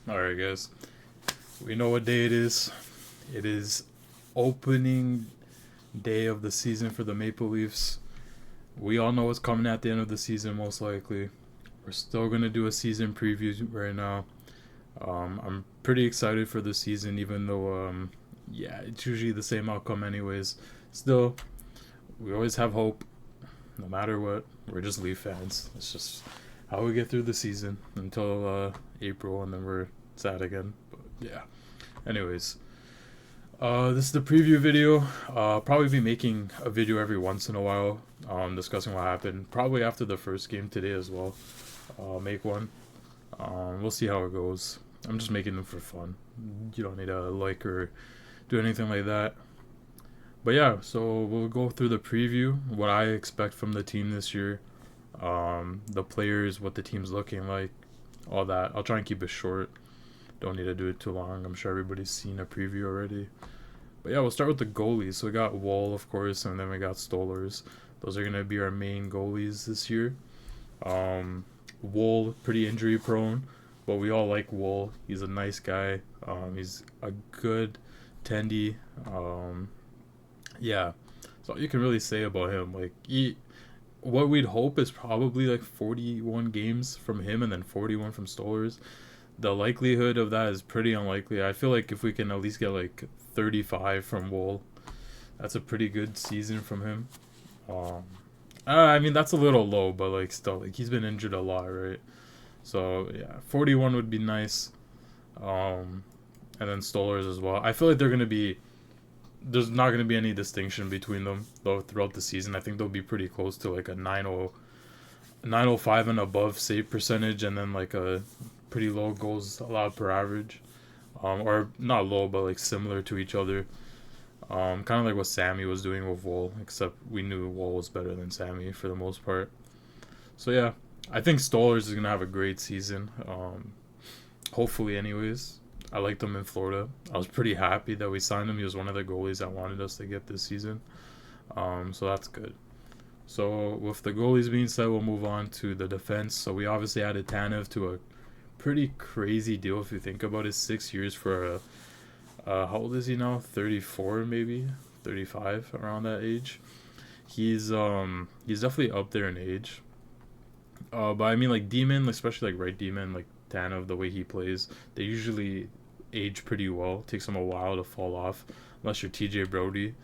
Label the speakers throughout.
Speaker 1: Alright, guys. We know what day it is. It is opening day of the season for the Maple Leafs. We all know what's coming at the end of the season, most likely. We're still going to do a season preview right now. I'm pretty excited for the season, even though, yeah, it's usually the same outcome, anyways. Still, we always have hope, no matter what. We're just Leaf fans. It's just how we get through the season until April, and then we're sad again. But yeah. Anyways, this is the preview video. Probably be making a video every once in a while, discussing what happened. Probably after the first game today as well. Make one. We'll see how it goes. I'm just making them for fun. You don't need to like or do anything like that. But yeah, so we'll go through the preview, what I expect from the team this year, the players, what the team's looking like, all that. I'll try and keep it short. Don't need to do it too long. I'm sure everybody's seen a preview already. But yeah, we'll start with the goalies. So we got Wall, of course, and then we got Stolers. Those are going to be our main goalies this year. Wall, pretty injury prone, but we all like Wall. He's a nice guy. He's a good tendy. Yeah, that's all you can really say about him. What we'd hope is probably like 41 games from him and then 41 from Stolers. The likelihood of that is pretty unlikely. I feel like if we can at least get like 35 from Wool, that's a pretty good season from him. Um, I mean that's a little low, but like still, like he's been injured a lot, right? So yeah, 41 would be nice. Um, and then Stolers as well. I feel like there's not gonna be any distinction between them though throughout the season. I think they'll be pretty close to like a 905 and above save percentage, and then like a pretty low goals allowed per average, or not low, but like similar to each other. Kind of like what Sammy was doing with Wool, except we knew Wool was better than Sammy for the most part. So yeah, I think Stollers is gonna have a great season. Hopefully, anyways. I liked him in Florida. I was pretty happy that we signed him. He was one of the goalies that wanted us to get this season. So that's good. So with the goalies being said, we'll move on to the defense. So we obviously added Tanev to a pretty crazy deal if you think about it. 6 years for a how old is he now? 34 maybe, 35 around that age. He's definitely up there in age. But I mean like D-men, especially like right D-men like Tanev, the way he plays, they usually age pretty well. It takes them a while to fall off, unless you're TJ Brody.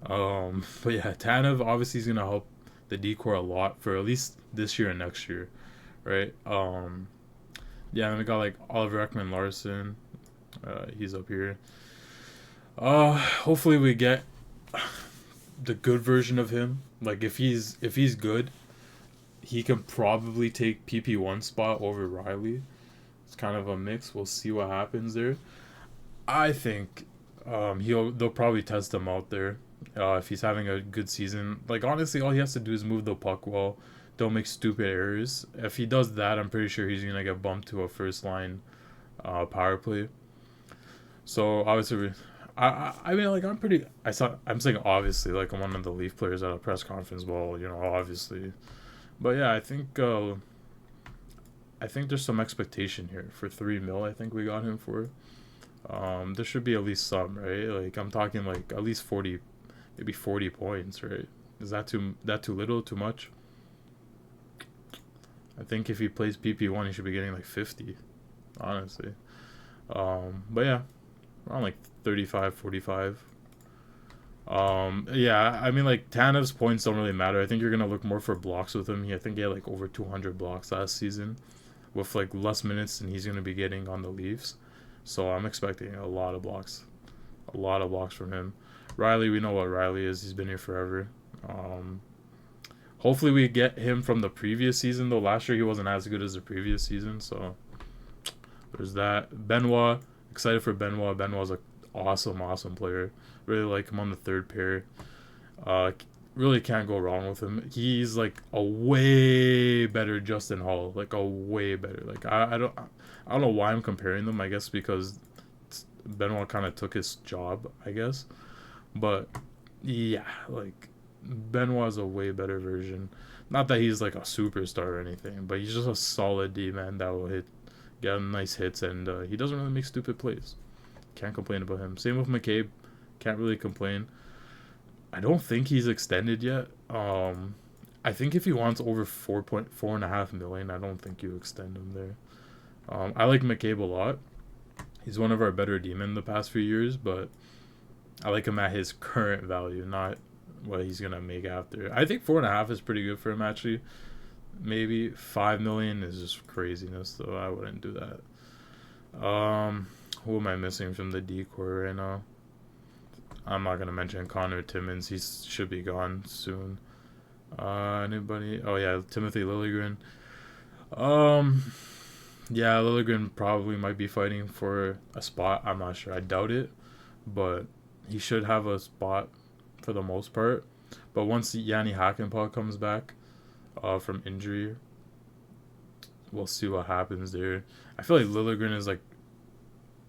Speaker 1: But yeah, Tanev obviously is gonna help the decor a lot for at least this year and next year, right? Yeah, and we got like Oliver Ekman Larson. He's up here. Hopefully we get the good version of him. Like if he's good, he can probably take PP1 spot over Riley. It's kind of a mix. We'll see what happens there. I think they'll probably test him out there. If he's having a good season, like honestly, all he has to do is move the puck well. Don't make stupid errors. If he does that, I'm pretty sure he's gonna get bumped to a first line power play. So obviously, I mean like I'm saying obviously like I'm one of the Leaf players at a press conference. Well, obviously, but yeah, I think there's some expectation here for 3 mil. I think we got him for. There should be at least some, right? Like I'm talking like at least 40, maybe 40 points, right? Is that too little, too much? I think if he plays PP1, he should be getting like 50, honestly. But yeah, around like 35, 45. Yeah, I mean like Tanev's points don't really matter. I think you're gonna look more for blocks with him. I think he had like over 200 blocks last season, with like less minutes than he's gonna be getting on the Leafs. So I'm expecting a lot of blocks from him. Riley, we know what Riley is. He's been here forever. Um, Hopefully we get him from the previous season though. Last year he wasn't as good as the previous season, so there's that. Benoit, excited for Benoit. Benoit's an awesome, awesome player. Really like him on the third pair. Uh, really can't go wrong with him. He's like a way better Justin Hall, like a way better. Like I don't know why I'm comparing them. I guess because Benoit kind of took his job, I guess. But yeah, like Benoit's a way better version. Not that he's like a superstar or anything, but he's just a solid D man that will got nice hits, and he doesn't really make stupid plays. Can't complain about him. Same with McCabe. Can't really complain. I don't think he's extended yet. I think if he wants over 4.4.5 million, I don't think you extend him there. I like McCabe a lot. He's one of our better D-men the past few years, but I like him at his current value, not what he's gonna make after. I think 4.5 is pretty good for him actually. Maybe 5 million is just craziness, though. I wouldn't do that. Who am I missing from the decor right now? I'm not gonna mention Connor Timmins. He should be gone soon. Anybody? Oh yeah, Timothy Liljegren. Yeah, Liljegren probably might be fighting for a spot. I'm not sure. I doubt it, but he should have a spot for the most part. But once Yanni Hakanpää comes back, from injury, we'll see what happens there. I feel like Liljegren is like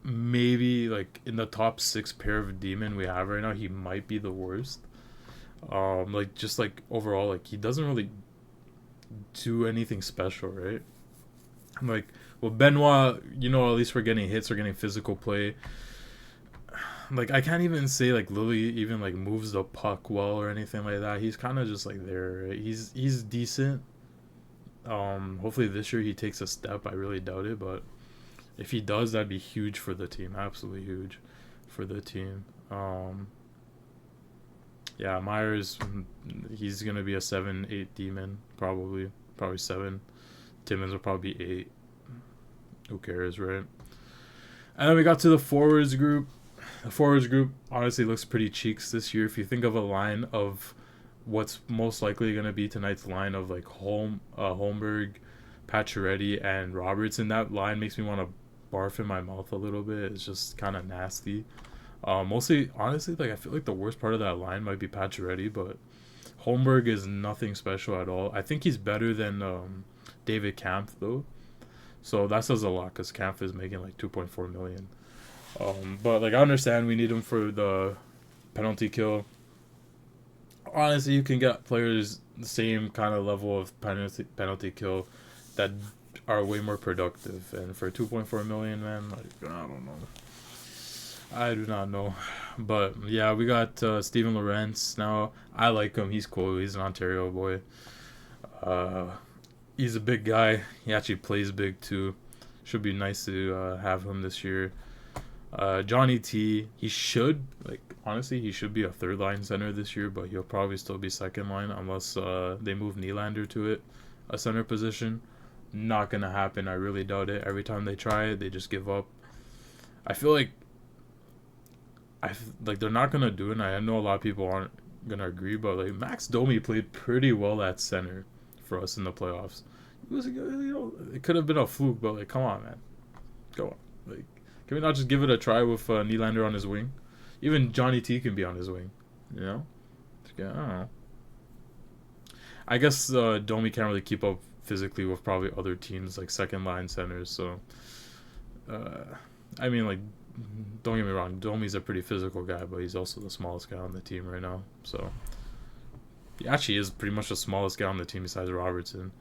Speaker 1: maybe like in the top 6 pair of demon we have right now. He might be the worst. Like just like overall, like he doesn't really do anything special, right? Like, well, Benoit, at least we're getting hits, we're getting physical play. Like, I can't even say like Lily even like moves the puck well or anything like that. He's kind of just like there. Right? He's decent. Hopefully this year he takes a step. I really doubt it, but if he does, that'd be huge for the team. Absolutely huge for the team. Yeah, Myers, he's gonna be a 7-8 demon probably 7. Timmins will probably be 8. Who cares, right? And then we got to the forwards group. The forwards group honestly looks pretty cheeks this year. If you think of a line of what's most likely going to be tonight's line of like Holmberg, Pacioretty, and Robertson, that line makes me want to barf in my mouth a little bit. It's just kind of nasty. Mostly, honestly, like I feel like the worst part of that line might be Pacioretty, but Holmberg is nothing special at all. I think he's better than David Kampf though, so that says a lot because Kampf is making like 2.4 million. But like I understand we need him for the penalty kill. Honestly, you can get players the same kind of level of penalty kill that are way more productive, and for 2.4 million, man, like I don't know. I do not know. But yeah, we got Steven Lorentz now. I like him. He's cool. He's an Ontario boy. He's a big guy. He actually plays big too. Should be nice to have him this year. Johnny T, he should, like, honestly, he should be a third line center this year, but he'll probably still be second line unless they move Nylander to it, a center position. Not gonna happen. I really doubt it. Every time they try it, they just give up. I feel like they're not gonna do it. And I know a lot of people aren't gonna agree, but like Max Domi played pretty well at center for us in the playoffs. It was, it could have been a fluke, but like, come on, man, go on. Like, can we not just give it a try with Nylander on his wing? Even Johnny T can be on his wing, I don't know. I guess Domi can't really keep up physically with probably other teams like second line centers. So, I mean, like, don't get me wrong, Domi's a pretty physical guy, but he's also the smallest guy on the team right now. So, he actually is pretty much the smallest guy on the team besides Robertson.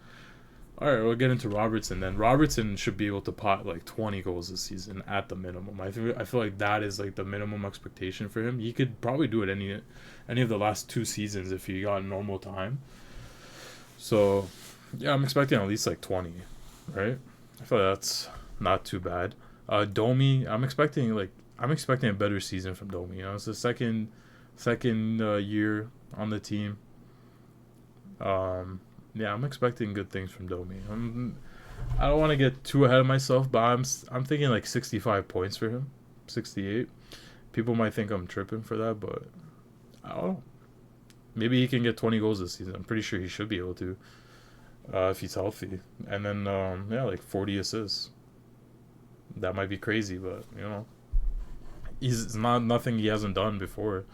Speaker 1: Alright, we'll get into Robertson then. Robertson should be able to pot like 20 goals this season at the minimum. I feel like that is like the minimum expectation for him. He could probably do it any of the last 2 seasons if he got normal time. So, yeah, I'm expecting at least like 20, right? I feel like that's not too bad. Domi, I'm expecting a better season from Domi. It's the second year on the team. Yeah, I'm expecting good things from Domi. I don't want to get too ahead of myself, but I'm thinking like 65 points for him, 68. People might think I'm tripping for that, but I don't know. Maybe he can get 20 goals this season. I'm pretty sure he should be able to, if he's healthy. And then like 40 assists. That might be crazy, but he's nothing he hasn't done before.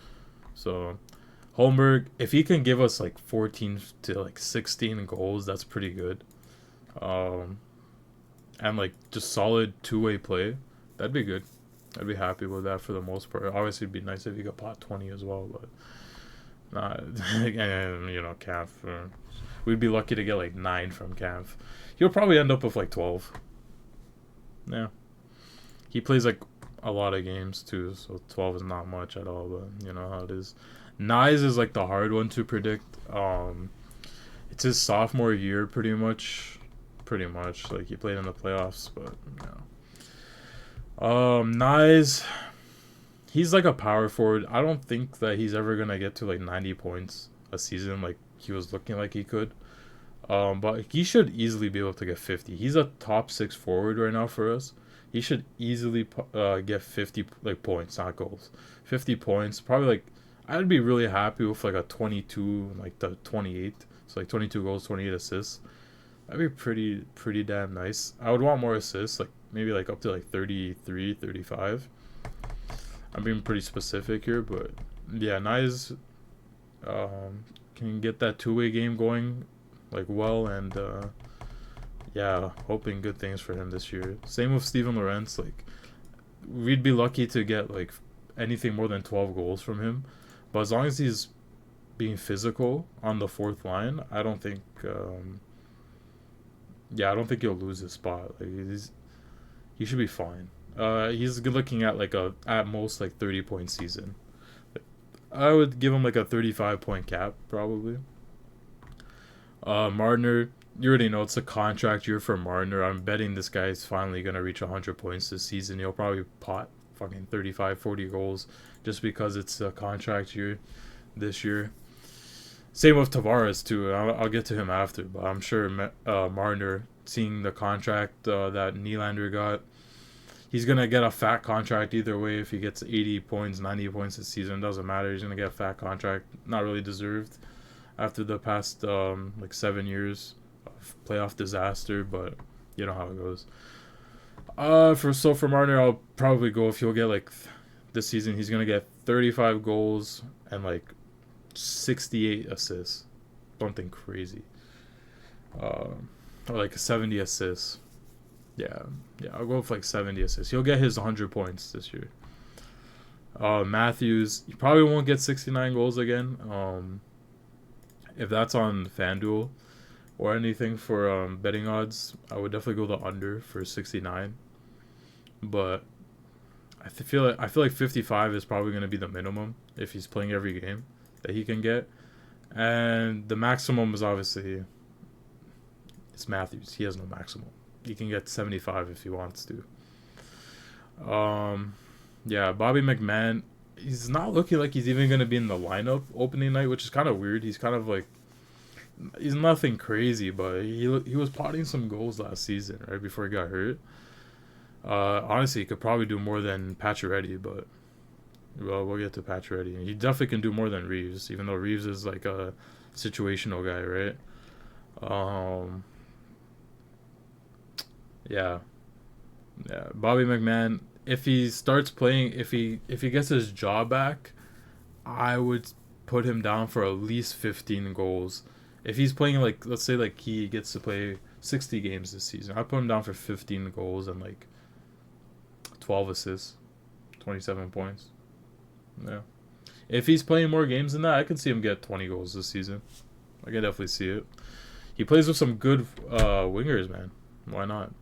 Speaker 1: So Holmberg, if he can give us like 14 to like 16 goals, that's pretty good. And like just solid two-way play, that'd be good. I'd be happy with that for the most part. Obviously, it'd be nice if he got pot 20 as well, but not. And Kampf. We'd be lucky to get like 9 from Kampf. He'll probably end up with like 12. Yeah. He plays like a lot of games too, so 12 is not much at all, but you know how it is. Nyes is like the hard one to predict. It's his sophomore year pretty much. Pretty much. Like he played in the playoffs, but you know. Nyes, he's like a power forward. I don't think that he's ever gonna get to like 90 points a season like he was looking like he could. But he should easily be able to get 50. He's a top six forward right now for us. He should easily get 50 like points, not goals. 50 points, probably like I'd be really happy with like a 22, like the 28. So like 22 goals, 28 assists. That'd be pretty damn nice. I would want more assists, like maybe like up to like 33, 35. I'm being pretty specific here, but yeah, nice. Can get that two-way game going like well, and yeah, hoping good things for him this year. Same with Steven Lorentz. Like we'd be lucky to get like anything more than 12 goals from him, but as long as he's being physical on the fourth line, I don't think. Yeah, I don't think he'll lose his spot. Like he should be fine. He's good looking at like a at most like 30-point season. I would give him like a 35-point cap probably. Marner, you already know it's a contract year for Marner. I'm betting this guy's finally gonna reach 100 points this season. He'll probably pot fucking 35, 40 goals just because it's a contract year this year. Same with Tavares too. I'll get to him after, but I'm sure Marner, seeing the contract that Nylander got, he's gonna get a fat contract either way. If he gets 80 points, 90 points this season, doesn't matter. He's gonna get a fat contract, not really deserved after the past like 7 years of playoff disaster, but you know how it goes. For Marner, I'll probably go if he'll get like this season. He's gonna get 35 goals and like 68 assists, something crazy. Or like 70 assists. Yeah, I'll go with like 70 assists. He'll get his 100 points this year. Matthews, he probably won't get 69 goals again. If that's on FanDuel or anything for betting odds, I would definitely go the under for 69. But I feel like 55 is probably going to be the minimum if he's playing every game that he can get, and the maximum is obviously it's Matthews. He has no maximum. He can get 75 if he wants to. Yeah, Bobby McMahon. He's not looking like he's even gonna be in the lineup opening night, which is kind of weird. He's kind of like he's nothing crazy, but he was potting some goals last season right before he got hurt. Honestly, he could probably do more than Pacioretty, but well, we'll get to Pacioretty. He definitely can do more than Reeves, even though Reeves is like a situational guy, right? Yeah, yeah. Bobby McMahon, if he starts playing, if he gets his job back, I would put him down for at least 15 goals. If he's playing like let's say like he gets to play 60 games this season, I'd put him down for 15 goals and like 12 assists, 27 points. Yeah. If he's playing more games than that, I can see him get 20 goals this season. I can definitely see it. He plays with some good wingers, man. Why not?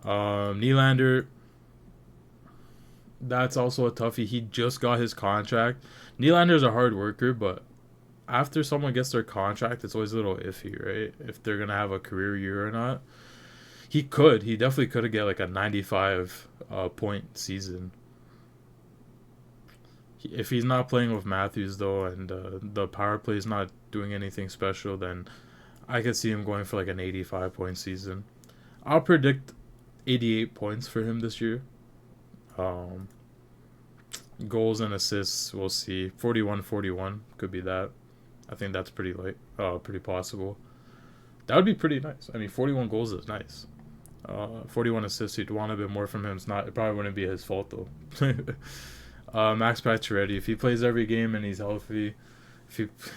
Speaker 1: Nylander, that's also a toughie. He just got his contract. Nylander's a hard worker, but after someone gets their contract, it's always a little iffy, right? If they're going to have a career year or not. He definitely could have get like a 95 point season. If he's not playing with Matthews though, and the power play is not doing anything special, then I could see him going for like an 85 point season. I'll predict 88 points for him this year. Goals and assists, we'll see. 41-41 could be that. I think that's pretty pretty possible. That would be pretty nice. I mean, 41 goals is nice. 41 assists, you'd want a bit more from him. It probably wouldn't be his fault though. Max Pacioretty, if he plays every game and he's healthy,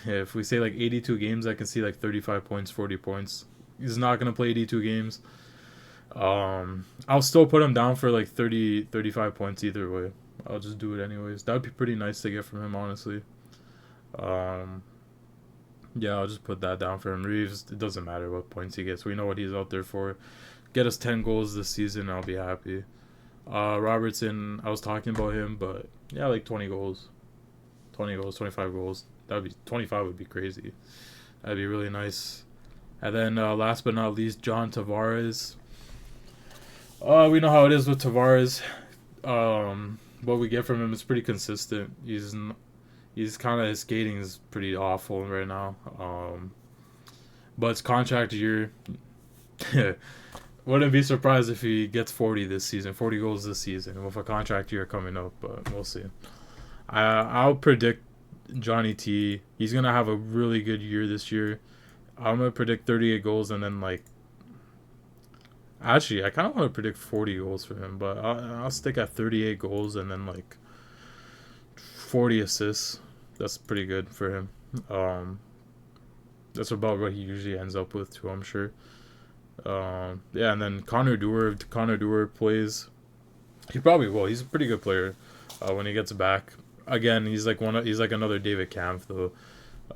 Speaker 1: if we say like 82 games, I can see like 35 points, 40 points. He's not gonna play 82 games. I'll still put him down for like 30, 35 points either way. I'll just do it anyways. That would be pretty nice to get from him, honestly. Yeah, I'll just put that down for him. Reeves, it doesn't matter what points he gets. We know what he's out there for. get us 10 goals this season, I'll be happy. Robertson, I was talking about him, but yeah, like 20 goals. 20 goals, 25 goals. That'd be 25 would be crazy. That'd be really nice. And then last but not least, John Tavares. We know how it is with Tavares. What we get from him is pretty consistent. He's kind of, his skating is pretty awful right now. But it's contract year. Wouldn't be surprised if he gets 40 this season, 40 goals this season with a contract year coming up, but we'll see. I'll predict Johnny T. He's gonna have a really good year this year. I'm gonna predict 38 goals and then like. Actually, I kind of want to predict 40 goals for him, but I'll stick at 38 goals and then like 40 assists. That's pretty good for him. That's about what he usually ends up with too, I'm sure. Yeah, and then Connor Dewar plays. He probably will. He's a pretty good player when he gets back. Again, he's like another David Kampf though.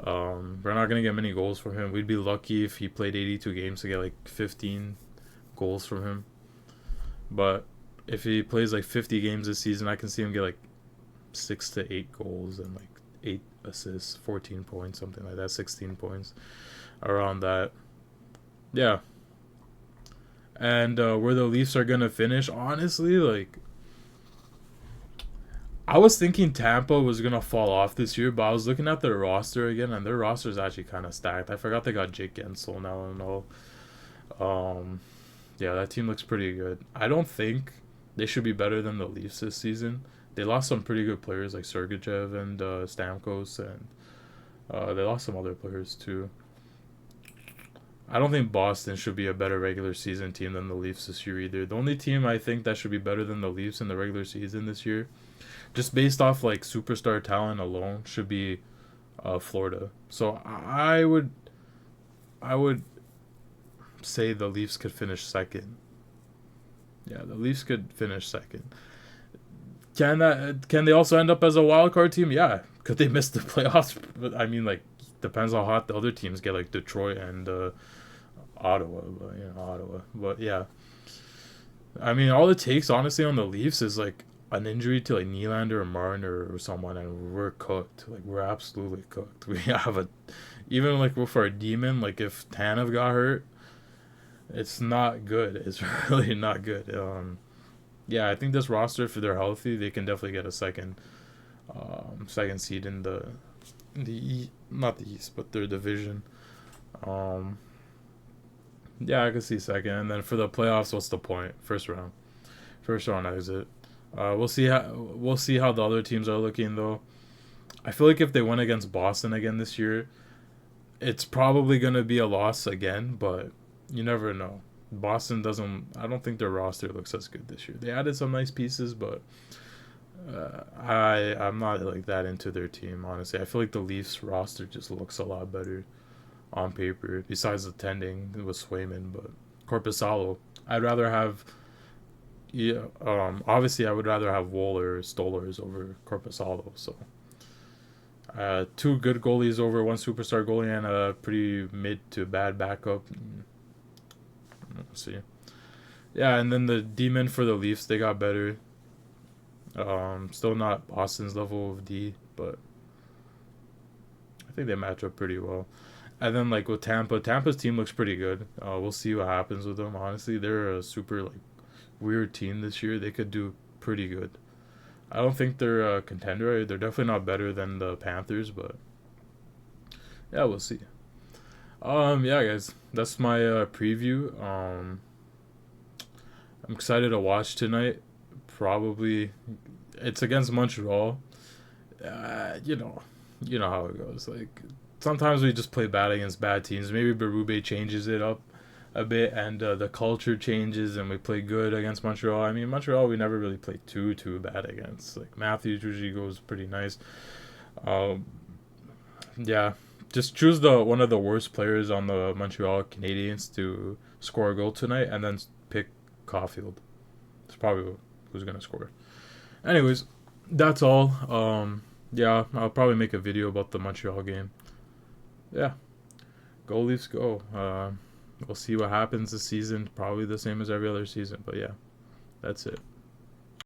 Speaker 1: We're not gonna get many goals from him. We'd be lucky if he played 82 games to get like 15 goals from him. But if he plays like 50 games this season, I can see him get like 6 to 8 goals and like 8 assists, 14 points, something like that, 16 points, around that. Yeah. And where the Leafs are gonna finish, honestly, like I was thinking Tampa was gonna fall off this year, but I was looking at their roster again, and their roster is actually kind of stacked. I forgot they got Jake Gensel now and all. Yeah, that team looks pretty good. I don't think they should be better than the Leafs this season. They lost some pretty good players like Sergachev and Stamkos, and they lost some other players too. I don't think Boston should be a better regular season team than the Leafs this year either. The only team I think that should be better than the Leafs in the regular season this year, just based off like superstar talent alone, should be Florida. So I would say the Leafs could finish second. Yeah, the Leafs could finish second. Can they also end up as a wild card team? Yeah. Could they miss the playoffs? But I mean, like, depends how hot the other teams get, like Detroit and Ottawa. But yeah, I mean, all it takes honestly on the Leafs is like an injury to like Nylander or Marner or someone, and we're cooked. Like, we're absolutely cooked. We have even like for a demon, like if Tanev got hurt, it's not good. It's really not good. Yeah, I think this roster, if they're healthy, they can definitely get a second seed in not the East, but their division. Yeah, I could see second, and then for the playoffs, what's the point? First round exit. We'll see how the other teams are looking though. I feel like if they win against Boston again this year, it's probably gonna be a loss again, but you never know. Boston doesn't. I don't think their roster looks as good this year. They added some nice pieces, but I'm not like that into their team. Honestly, I feel like the Leafs roster just looks a lot better on paper. Besides the tending with Swayman, but Korpisalo, I'd rather have. Yeah. Obviously, I would rather have Woll or Stolarz over Korpisalo. So. Two good goalies over one superstar goalie and a pretty mid to bad backup. Let's see. Yeah, and then the D-men for the Leafs, they got better. Still not Boston's level of D, but I think they match up pretty well. And then like with Tampa's team looks pretty good. We'll see what happens with them. Honestly, they're a super like weird team this year. They could do pretty good. I don't think they're a contender. They're definitely not better than the Panthers, but yeah, we'll see. Yeah, guys, that's my preview. I'm excited to watch tonight. Probably, it's against Montreal. You know how it goes. Like sometimes we just play bad against bad teams. Maybe Berube changes it up a bit, and the culture changes, and we play good against Montreal. I mean, Montreal we never really played too bad against. Like Matthews usually goes pretty nice. Yeah, just choose one of the worst players on the Montreal Canadiens to score a goal tonight, and then pick Caulfield. It's probably who's gonna score. Anyways, that's all. Yeah, I'll probably make a video about the Montreal game. Yeah, go Leafs, go. We'll see what happens this season. Probably the same as every other season. But yeah, that's it.